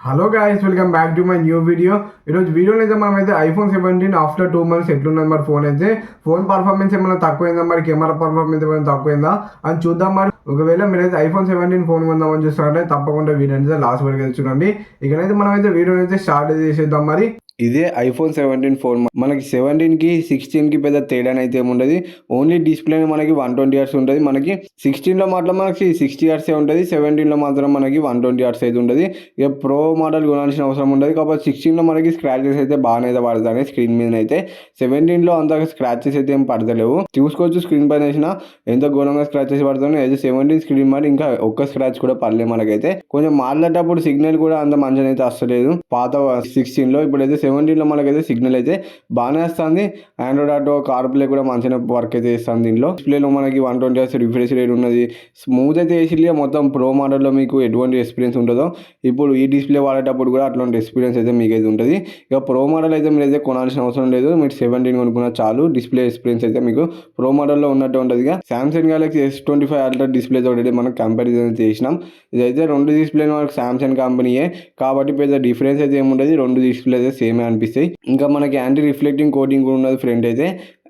Hello guys, welcome back to my new video. ఈరోజు వీడియోలో అయితే మనమైతే ఐఫోన్ 17 ఆఫ్టర్ 2 months ఎట్లున్నది మరి ఫోన్ అయితే. ఫోన్ పర్ఫార్మెన్స్ ఏమైనా తక్కువైందా, మరి కెమెరా పర్ఫార్మెన్స్ ఏమైనా తక్కువైందా అని చూద్దాం. మరి ఒకవేళ మీరైతే ఐఫోన్ 17 ఫోన్ కొందామని చూస్తారంటే తప్పకుండా వీడియో అయితే లాస్ట్ వరకు చూడండి. ఇక్కడైతే మనమైతే వీడియోని అయితే స్టార్ట్ చేసేద్దాం. మరి ఇదే ఐఫోన్ 17 ఫోన్. మనకి 17కి 16కి పెద్ద తేడా అయితే ఏముండదు. ఓన్లీ డిస్ప్లే మనకి 120 Hz ఉంటుంది. మనకి 16లో మాత్రం మనకి 60 Hz ఉంటుంది. 17లో మాత్రం మనకి 120 Hz అయితే ఉంటుంది. ఇక ప్రో మోడల్ కొనాల్సిన అవసరం ఉండదు. కాబట్టి 16లో మనకి స్క్రాచెస్ అయితే బాగానే అయితే పడతాయి స్క్రీన్ మీద అయితే. 17లో అంత స్క్రాచెస్ అయితే ఏం పడతలేవు. చూసుకోవచ్చు స్క్రీన్ పైన వేసిన ఎంత ఘోరంగా స్క్రాచెస్ పడుతున్నాయి. అయితే 17 స్క్రీన్ మరి ఇంకా ఒక్క స్క్రాచ్ కూడా పడలేదు మనకైతే. కొంచెం మాట్లాడేటప్పుడు సిగ్నల్ కూడా అంత మంచిగా అయితే వస్తలేదు పాత 16లో. ఇప్పుడైతే 17లో మనకైతే సిగ్నల్ అయితే బాగానే వస్తుంది. ఆండ్రాయిడ్ ఆటో, కార్ ప్లే కూడా మంచిగా వర్క్ అయితే చేస్తుంది. దీంట్లో డిస్ప్లేలో మనకి 120 Hz రిఫ్రెష్ రేట్ ఉన్నది. స్మూత్ అయితే వేసి మొత్తం ప్రో మోడల్లో మీకు ఎటువంటి ఎక్స్పీరియన్స్ ఉంటుందో ఇప్పుడు ఈ డిస్ప్లే వాడేటప్పుడు కూడా అట్లాంటి ఎక్స్పీరియన్స్ అయితే మీకు అయితే ఉంటుంది. ఇక ప్రో మోడల్ అయితే మీరు అయితే కొనాల్సిన అవసరం లేదు. మీరు 17 కొనుక్కున్న చాలు. డిస్ప్లే ఎక్స్పీరియన్స్ అయితే మీకు ప్రో మోడల్లో ఉన్నట్టు ఉంటుంది. ఇక సామ్సంగ్ గెలాక్సీ S25 అల్ట్రా డిస్ప్లేతో ఆల్రెడీ మనం కంపారిజన్ చేసినాం. ఇదైతే రెండు డిస్ప్లే మనకు సామ్సంగ్ కంపెనీయే కాబట్టి పెద్ద డిఫరెన్స్ అయితే ఏముండదు. రెండు డిస్ప్లే అయితే సేమ్ అనిపిస్తాయి. ఇంకా మనకి యాంటీ రిఫ్లెక్టింగ్ కోటింగ్ కూడా ఉన్నది ఫ్రంట్ అయితే.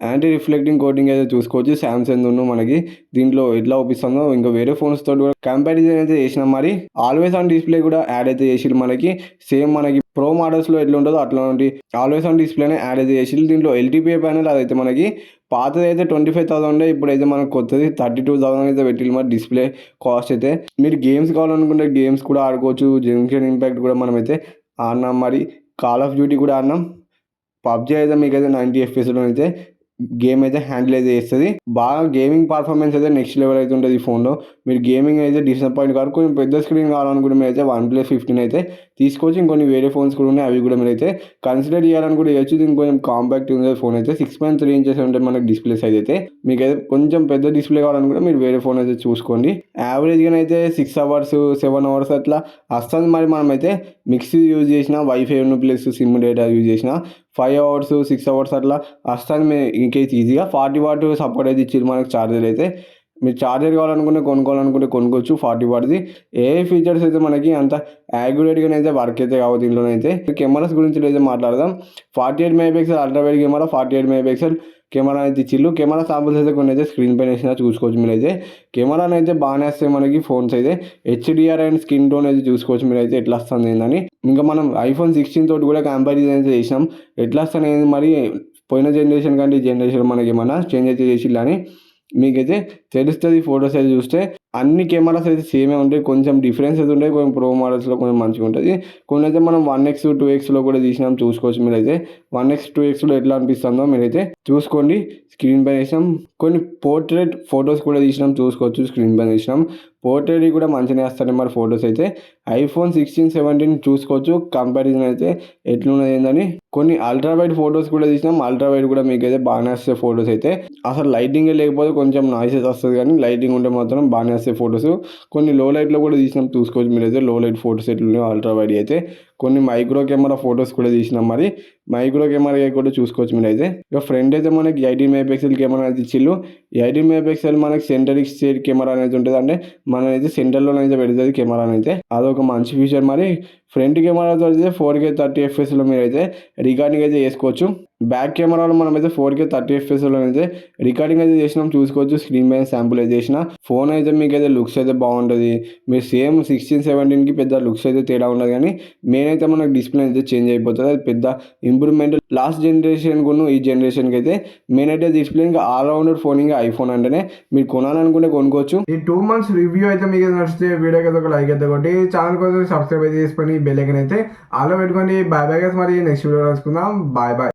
యాంటీ రిఫ్లెక్టింగ్ కోటింగ్ అయితే చూసుకోవచ్చు. సామ్సంగ్ మనకి దీంట్లో ఎట్లా ఒప్పిస్తుందో ఇంకా వేరే ఫోన్స్ తోటి కూడా కంపారిజన్ అయితే చేసినాం. మరి ఆల్వేస్ ఆన్ డిస్ప్లే కూడా యాడ్ అయితే చేసి మనకి సేమ్ మనకి ప్రో మోడల్స్లో ఎట్లా ఉంటుందో అట్లాంటి ఆల్వేస్ ఆన్ డిస్ప్లేనే యాడ్ అయితే చేసి. దీంట్లో ఎల్టీపీఏ ప్యానెల్ అదైతే మనకి పాతది అయితే 25,000 ఇప్పుడైతే మనకు కొత్తది 32,000 అయితే పెట్టిల్లు. మరి డిస్ప్లే కాస్ట్ అయితే మీరు గేమ్స్ కావాలనుకుంటే గేమ్స్ కూడా ఆడుకోవచ్చు. జంక్షన్ ఇంపాక్ట్ కూడా మనమైతే ఆడినాం. మరి కాల్ ఆఫ్ డ్యూటీ కూడా ఆడినాం. పబ్జీ అయితే మీకైతే 90 FPSలో అయితే గేమ్ అయితే హ్యాండిల్ అయితే చేస్తుంది. బాగా గేమింగ్ పర్ఫార్మెన్స్ అయితే నెక్స్ట్ లెవెల్ అయితే ఉంటుంది ఈ ఫోన్లో. మీరు గేమింగ్ అయితే డిసప్పాయింట్ కాదు. కొంచెం పెద్ద స్క్రీన్ కావాలనుకుంటే మీరు అయితే OnePlus 15 అయితే తీసుకోవచ్చు. ఇంకొన్ని వేరే ఫోన్స్ కూడా ఉన్నాయి, అవి కూడా మీరు అయితే కన్సిడర్ చేయాలని కూడా చేయొచ్చు. దీనికి కొంచెం కాంపాక్ట్ ఉంది ఫోన్ అయితే. 6.3 inches ఉంటుంది మనకి డిస్ప్లే సైజ్ అయితే. మీకు అయితే కొంచెం పెద్ద డిస్ప్లే కావాలనుకుంటే మీరు వేరే ఫోన్ అయితే చూసుకోండి. యావరేజ్గా అయితే 6 hours 7 hours అట్లా వస్తుంది. మరి మనమైతే మిక్సీ యూజ్ చేసిన wifi plus SIM data use చేసిన 5 hours 6 hours అట్లా వస్తుంది. ఇంకైతే ఈజీగా 40 watt సపోర్ట్ అయితే ఇచ్చింది మనకి ఛార్జర్ అయితే. మీరు ఛార్జర్ కొనుక్కోవాలనుకుంటే కొనుక్కోవచ్చు 40 wattది. ఏ ఫీచర్స్ అయితే మనకి అంత యాక్యురేట్గానే అయితే వర్క్ అయితే కావు దీంట్లోనైతే. కెమెరాస్ గురించి అయితే మాట్లాడదాం. 48 MP ultra wide camera, 48 MP camera అయితే ఇచ్చిళ్ళు. కెమెరా సాంపుల్స్ అయితే కొన్ని అయితే స్క్రీన్ పైన వేసినా చూసుకోవచ్చు. మీరు అయితే కెమెరాని అయితే బాగానే వస్తాయి మనకి ఫోన్స్ అయితే. HDR అండ్ స్కిన్ టోన్ అయితే చూసుకోవచ్చు మీరు అయితే ఎట్లా వస్తుంది ఏందని. ఇంకా మనం ఐఫోన్ 16 తోటి కూడా కంపారిజన్ అయితే చేసినాం. ఎట్లా వస్తాను ఏంది మరి పోయిన జనరేషన్ కంటే ఈ జనరేషన్ మనకి ఏమన్నా చేంజ్ అయితే చేసిల్లని మీకైతే తెలుస్తుంది. ఫొటోస్ అయితే చూస్తే అన్ని కెమెరాస్ అయితే సేమే ఉంటాయి. కొంచెం డిఫరెన్స్ అయితే ఉంటాయి. కొంచెం ప్రో మోడల్స్లో కొంచెం మంచిగా ఉంటుంది. కొన్ని అయితే మనం 1x 2xలో కూడా తీసినాం చూసుకోవచ్చు. మీరైతే 1x 2xలో ఎట్లా అనిపిస్తుందో మీరైతే చూసుకోండి. స్క్రీన్ పైన వేసినాం. కొన్ని పోర్ట్రేట్ ఫొటోస్ కూడా తీసినాం చూసుకోవచ్చు. స్క్రీన్ పైన వేసినాం. పోర్ట్రేట్ కూడా మంచిగా వేస్తాయి మరి ఫొటోస్ అయితే. ఐఫోన్ 16 17 చూసుకోవచ్చు కంపారిజన్ అయితే ఎట్లున్నది ఏందని. కొన్ని అల్ట్రా వైడ్ ఫొటోస్ కూడా తీసినాం. అల్ట్రా వైడ్ కూడా మీకైతే బాగానే వస్తాయి ఫొటోస్ అయితే. అసలు లైటింగ్ లేకపోతే కొంచెం నాయిసెస్ వస్తుంది, కానీ లైటింగ్ ఉంటే మాత్రం బాగానే వస్తాయి ఫొటోస్. కొన్ని లో లైట్లో కూడా తీసినాం చూసుకోవచ్చు. మీరైతే లో లైట్ ఫొటోస్ ఎట్లున్నాయో అల్ట్రా వైడ్ అయితే. కొన్ని మైక్రో కెమెరా ఫొటోస్ కూడా తీసినాం. మరి మైక్రో కెమెరా కూడా చూసుకోవచ్చు మీరైతే. ఇక ఫ్రంట్ అయితే మనకి 18 MP కెమెరా అయితే ఇచ్చిళ్ళు. 18 MP మనకి సెంటరిక్ స్టేట్ కెమెరా అనేది ఉంటుంది. అంటే మనం అయితే సెంటర్లోనైతే పెడుతుంది కెమెరా అయితే. అదొక మంచి ఫీచర్. మరి ఫ్రంట్ కెమెరాతో అయితే 4K 30 FPSలో మీరు అయితే రికార్డింగ్ అయితే చేసుకోవచ్చు. బ్యాక్ కెమెరాలో మనం అయితే 4K 30 FPSలో అయితే రికార్డింగ్ అయితే చేసినాం చూసుకోవచ్చు. స్క్రీన్ పైన శాంపుల్ అయితే చేసిన ఫోన్ అయితే మీకు అయితే లుక్స్ అయితే బాగుంటుంది. మీరు సేమ్ 16 17కి పెద్ద లుక్స్ అయితే తేడా ఉండదు, కానీ మెయిన్ అయితే మనకు డిస్ప్లే అయితే చేంజ్ అయిపోతుంది. అది పెద్ద ఇంప్రూవ్మెంట్ లాస్ట్ జనరేషన్ కూడా ఈ జనరేషన్కి అయితే. మెయిన్ అయితే డిస్ప్లే ఇంకా ఆల్రౌండర్ ఫోన్ ఇంకా ఐఫోన్ అంటేనే మీరు కొనాలనుకుంటే కొనుక్కోవచ్చు. ఈ 2 months రివ్యూ అయితే మీకు నచ్చితే వీడియోకి అయితే ఒక లైక్ అయితే కొట్టి ఛానల్ కోసం సబ్స్క్రైబ్ అయితే చేసుకొని బెల్ ఐకాన్ అయితే ఆలో పెట్టుకోండి. Bye bye guys. మరి నెక్స్ట్ వీడియో కలుసుకుందాం. Bye bye.